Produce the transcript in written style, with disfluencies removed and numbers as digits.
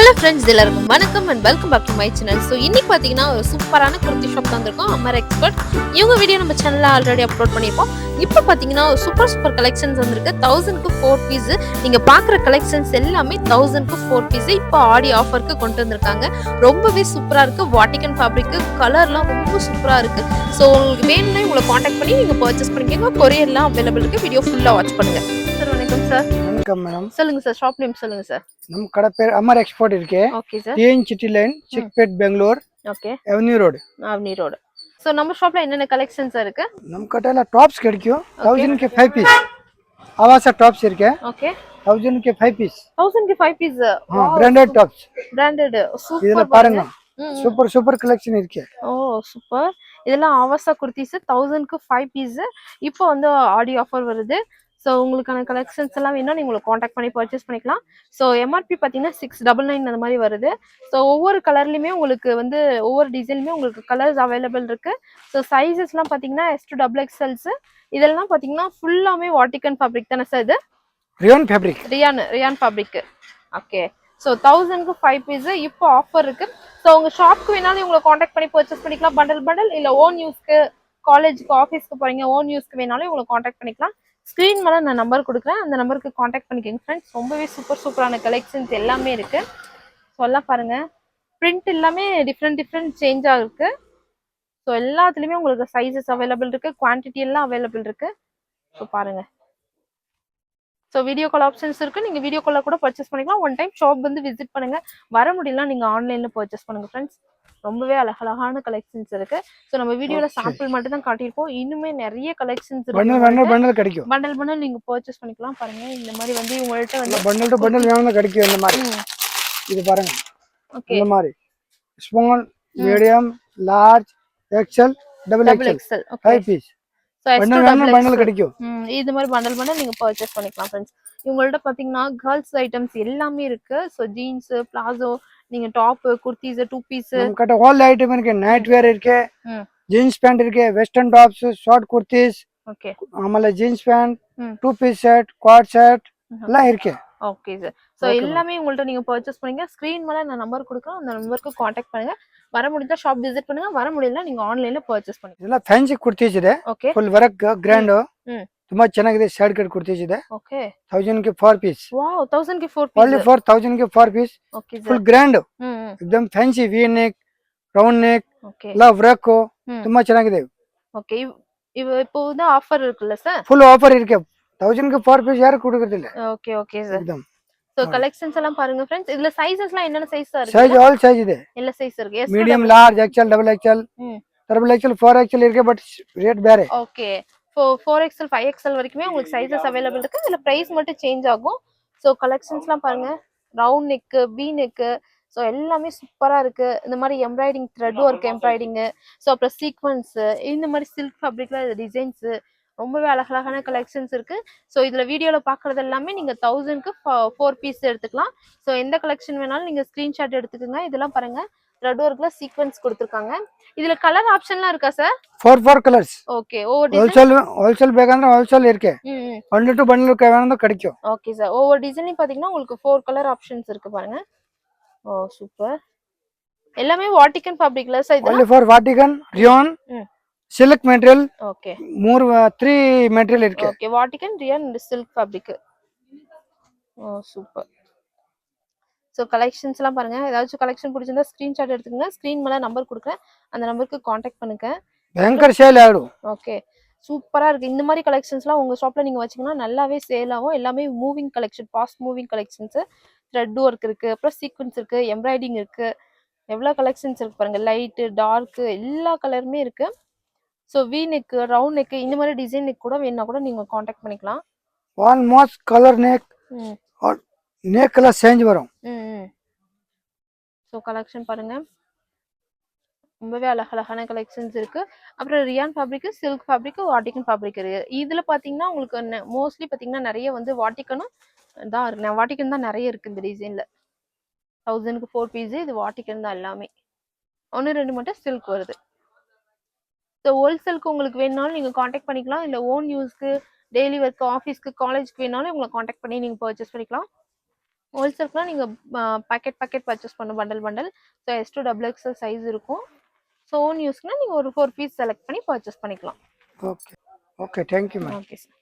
Hello friends, எல்லாருக்கும் வணக்கம் and welcome back to my channel. So இன்னைக்கு பார்த்தீங்கன்னா ஒரு சூப்பரான குர்த்தி ஷாப் வந்திருக்கோம். அமர் எக்ஸ்பர்ட் இவங்க வீடியோ நம்ம சேனலில் ஆல்ரெடி அப்லோட் பண்ணியிருப்போம். இப்போ பார்த்தீங்கன்னா ஒரு சூப்பர் கலெக்ஷன்ஸ் வந்திருக்கு. 1000க்கு 4 பீஸ். நீங்கள் பார்க்குற கலெக்ஷன்ஸ் எல்லாமே 1000க்கு 4 பீஸ். இப்போ ஆடி ஆஃபருக்கு கொண்டு வந்திருக்காங்க. ரொம்பவே சூப்பராக இருக்குது. வாட்டிகன் ஃபேப்ரிக்கு கலர்லாம் ரொம்ப சூப்பராக இருக்குது. ஸோ உங்களுக்கு வேணும்னா உங்களை காண்டாக்ட் பண்ணி நீங்கள் பர்ச்சேஸ் பண்ணிக்கோங்க. கொரியர்லாம் அவைலபிள் இருக்குது. வீடியோ ஃபுல்லாக வாட்ச் பண்ணுங்கள். சார் வணக்கம் சார். வணக்கம் மேடம். சொல்லுங்கள் சார், ஷாப் நேம் சொல்லுங்கள் சார். ನಮ್ಮ ಕಡೆ ಪೇರು ಅಮರ್ ಎಕ್ಸ್ಪೋರ್ಟ್ ಇருக்கு. Okay sir. TN city line, Chickpet Bengaluru. Okay. Avenue road. Avenue road. So நம்ம ஷாப்ல என்னென்ன கலெக்ஷன்ஸ் இருக்கு? ನಮ್ಮ ಕಡೆ ಎಲ್ಲ ಟಾಪ್ಸ್ கிடைக்கும். 1000 க்கு 5 பீஸ். ஆவாசா டாப்ஸ் இருக்கு. ஓகே. 1000 க்கு 5 பீஸ். 1000 க்கு 5 piece. Branded tops. Branded. Super. இதெಲ್ಲ பாருங்க. சூப்பர் கலெக்ஷன் இருக்கு. Oh super. இதெல்லாம் ஆவாசா குர்த்திஸ் 1000 க்கு 5 பீஸ். இப்போ வந்து ஆடி ஆஃபர் வருது. ஸோ உங்களுக்கான கலெக்ஷன்ஸ் எல்லாம் வேணும், நீங்கள் உங்களை காண்டாக்ட் பண்ணி பர்ச்சேஸ் பண்ணிக்கலாம். ஸோ எம்ஆர்பி பார்த்தீங்கன்னா 699 அந்த மாதிரி வருது. ஸோ ஒவ்வொரு கலர்லையுமே உங்களுக்கு வந்து ஒவ்வொரு டிசைன்லையுமே உங்களுக்கு கலர்ஸ் அவைலபிள் இருக்கு. ஸோ சைஸஸ்லாம் பார்த்தீங்கன்னா S to XXLs. இதெல்லாம் பார்த்தீங்கன்னா ஃபுல்லாமே வாட்டிகன் ஃபேப்ரிக் தானே சார்? இது rayon fabric. Rayon fabric. Okay. So 1000க்கு 5 பீஸ் இப்போ ஆஃபர் இருக்கு. ஸோ உங்க ஷாப்க்கு வேணாலும் உங்களை காண்டாக்ட் பண்ணி பர்ச்சேஸ் பண்ணிக்கலாம். பண்டல் இல்லை ஓன் யூஸ்க்கு, காலேஜுக்கு, ஆஃபீஸ்க்கு போறீங்க, ஓன் யூஸ்க்கு வேணாலும் உங்களை காண்டாக்ட் பண்ணிக்கலாம். ஸ்க்ரீன் மேலே நான் நம்பர் கொடுக்குறேன், அந்த நம்பருக்கு காண்டாக்ட் பண்ணிக்கோங்க ஃப்ரெண்ட்ஸ். ரொம்பவே சூப்பரான கலெக்ஷன்ஸ் எல்லாமே இருக்கு. ஸோ எல்லாம் பாருங்க, பிரிண்ட் எல்லாமே டிஃப்ரெண்ட் சேஞ்சாக இருக்கு. ஸோ எல்லாத்துலேயுமே உங்களுக்கு சைஸஸ் அவைலபிள் இருக்கு, குவான்டிட்டி எல்லாம் அவைலபிள் இருக்கு. ஸோ பாருங்க. ஸோ வீடியோ கால் ஆப்ஷன்ஸ் இருக்கு, நீங்க வீடியோ காலில் கூட பர்ச்சேஸ் பண்ணிக்கலாம். ஒன் டைம் ஷாப் வந்து விசிட் பண்ணுங்க. வர முடியலனா நீங்க ஆன்லைன்ல பர்ச்சேஸ் பண்ணுங்க ஃப்ரெண்ட்ஸ். ரொம்பவே அழகான கலெக்ஷன்ஸ் இருக்கு. ஸோ நம்ம வீடியோல சாம்பிள் மட்டும் தான் காட்டியிருப்போம். இன்னுமே நிறைய கலெக்ஷன்ஸ் இருக்கு. பண்டல் கிடைக்கும். பண்டல் நீங்க பர்ச்சேஸ் பண்ணிக்கலாம். பாருங்க, இந்த மாதிரி வந்து உங்கள்ட்ட வந்து பண்டல் டு பண்டல் வேணும்னா கிடைக்கும். இந்த மாதிரி இது பாருங்க. ஓகே. இந்த மாதிரி small, medium, large, XL, double XL 5 piece. Bundle கிடைக்கும். இது மாதிரி பண்டல் நீங்க பர்ச்சேஸ் பண்ணிக்கலாம் ஃப்ரெண்ட்ஸ். இவங்கள்ட்ட பாத்தீங்கன்னா கேர்ள்ஸ் ஐட்டம்ஸ் எல்லாமே இருக்கு. ஸோ ஜீன்ஸ், பிளாசோ, நீங்க டாப், குர்த்திஸ், டூ பீஸ், நம்மகிட்ட ஆல் ஐட்டம் இருக்கு. நைட் வேர் இருக்கு, ஜீன்ஸ் பேண்ட் இருக்கு, western tops, short kurtis, okay, ஆமல jeans pant, two piece set, quad set எல்லாம் இருக்கு. Okay sir. ஸோ எல்லாமே உங்கள்ட்ட நீங்க பர்ச்சேஸ் பண்ணீங்க. ஸ்கிரீன் மேல நான் நம்பர் கொடுக்குறேன், அந்த நம்பருக்கு காண்டாக்ட் பண்ணுங்க. வர முடிஞ்சா ஷாப் விசிட் பண்ணுங்க, வர முடியல நீங்க ಆನ್ಲೈನ್ ಪರ್ಚೇಸ್ ಮಾಡಿ. ಇದೆಲ್ಲ ಫ್ಯಾನ್ಸಿ ಕುರ್ತೀಸ್ ಇದೆ. ಓಕೆ. ಫುಲ್ ವರ್ಕ್ ಗ್ರ್ಯಾಂಡ್, ತುಂಬಾ ಚೆನ್ನಾಗಿದೆ. ಸೈಡ್ ಕಟ್ ಕುರ್ತೀಸ್ ಇದೆ. ಓಕೆ. 1000 ಗೆ 4 ಪೀಸ್. ವಾವ್, 1000 ಗೆ 4 ಪೀಸ್. ಓನ್ಲಿ ಫಾರ್ 1000 ಗೆ 4 piece. Okay sir. Full grand, एकदम fancy V neck, round neck, okay, ಎಲ್ಲ ವರ್ಕ್ ತುಂಬಾ ಚೆನ್ನಾಗಿದೆ. ಓಕೆ. இப்போ வந்து ஆஃபர் இருக்குல்ல சார்? Full offer ಇருக்கு. 1000 ಗೆ 4 ಪೀಸ್ ಯಾರು ಕೊಡುತ್ತಿಲ್ಲ. Okay okay sir. एकदम. சோ கலெக்ஷன்ஸ் எல்லாம் பாருங்க ஃப்ரெண்ட்ஸ். இதுல சைஸஸ்லாம் என்னென்ன சைஸ் இருக்கு? சைஸ் ஆல் சைஸ் ಇದೆ. எல்லா சைஸ் இருக்கு. Medium, large, XL, double XL, triple XL, 4XL இருக்கு. பட் ரேட் வேற. ஓகே. 4XL 5XL வரைக்குமே உங்களுக்கு சைஸஸ் அவைலபிள் இருக்கு. இதுல பிரைஸ் மட்டும் சேஞ்ச் ஆகும். சோ கலெக்ஷன்ஸ்லாம் பாருங்க. Round neck, V neck, so எல்லாமே சூப்பரா இருக்கு. இந்த மாதிரி embroidery, thread work embroidery, so அப்புறம் சீக்வென்ஸ், இந்த மாதிரி சில்க் ஃபேப்ரிக்ல டிசைன்ஸ், ரொம்பவே அழகான கலெக்ஷன்ஸ் இருக்கு. ஸோ இதுல வீடியோல பாக்குறது எல்லாமே நீங்க 1000க்கு 4 பீஸ் எடுத்துக்கலாம். ஸோ எந்த கலெக்ஷன் வேணாலும் நீங்க ஸ்கிரீன்ஷாட் எடுத்துக்கோங்க. இதெல்லாம் பாருங்க, த்ரெட் ஒர்க்ல சீக்வென்ஸ் கொடுத்துருக்காங்க. இதுல கலர் ஆப்ஷன்லாம் இருக்கா சார்? 4 கலர்ஸ். ஓகே. ஹோல்சேல் ಬೇಕಂದ್ರೆ ஹோல்சேல் இருக்கு. பண்டல் டு பண்டல் வேணும்னா கிடைக்கும். Okay sir. ஒவ்வொரு டிசைன்லயும் பாத்தீங்கன்னா உங்களுக்கு 4 கலர் ஆப்ஷன்ஸ் இருக்கு பாருங்க. Oh super. எல்லாமே வாட்டிகன் ஃபேப்ரிக்ல சார். இது only for Vatican, rayon, silk material. Okay. 3 material இருக்கு. Okay. Vatican, rayon and silk fabric. Oh super. So collections எல்லாம் பாருங்க. ஏதாச்சும் கலெக்ஷன் பிடிச்சிருந்தா ஸ்கிரீன்ஷாட் எடுத்துக்கங்க. ஸ்கிரீன் மேல நம்பர் கொடுக்குறேன், அந்த நம்பருக்கு காண்டாக்ட் பண்ணுங்க. பயங்கர சேல் ஆகும். ஓகே. சூப்பரா இருக்கு. இந்த மாதிரி கலெக்ஷன்ஸ்லாம் உங்க ஷாப்ல நீங்க வச்சீங்கன்னா நல்லாவே சேல் ஆகும். எல்லாமே moving collection, fast moving collections. Thread work இருக்கு, அப்புறம் சீக்வென்ஸ் இருக்கு, எம்ப்ராய்டிங் இருக்கு. எவ்வளவு கலெக்ஷன்ஸ் இருக்கு பாருங்க. லைட், டார்க், எல்லா கலருமே இருக்கு. So we neck, round neck, இந்த மாதிரி டிசைன் நெக் கூட வேணா கூட நீங்க காண்டாக்ட் பண்ணிக்கலாம். One most colour neck or neck எல்லாம் சேஞ்ச் வரும். ஸோ கலெக்ஷன் பாருங்க, ரொம்பவே அழகான கலெக்ஷன்ஸ் இருக்கு. அப்புறம் ரியான் ஃபேப்ரிக், சில்க் ஃபேப்ரிக், வாட்டிகன் ஃபேப்ரிக் இருக்கு. இதுல பாத்தீங்கன்னா உங்களுக்கு மோஸ்ட்லி பாத்தீங்கன்னா நிறைய வந்து வாட்டிகனும் தான், வாட்டிகன் தான் நிறைய இருக்கு இந்த டிசைன்ல. 1000க்கு 4 பீஸ். இது வாட்டிகன் தான் எல்லாமே. 1-2 மட்டும் சில்க் வருது. ஸோ ஹோல்சேலுக்கு உங்களுக்கு வேணுனாலும் நீங்கள் காண்டாக்ட் பண்ணிக்கலாம். இல்லை ஓன் யூஸ்க்கு, டெய்லி ஒர்க், ஆஃபீஸ்க்கு, காலேஜ்க்கு வேணாலும் உங்களை காண்டாக்ட் பண்ணி நீங்கள் பர்ச்சேஸ் பண்ணிக்கலாம். ஹோல்சேல்க்குனா நீங்க பாக்கெட் பர்ச்சேஸ் பண்ணணும் bundle. So S2 XXL size இருக்கும். ஸோ ஓன் யூஸ்க்குனா நீங்க ஒரு 4 பீஸ் செலக்ட் பண்ணி பர்ச்சேஸ் பண்ணிக்கலாம். Okay okay, thank you ma'am. Okay sir.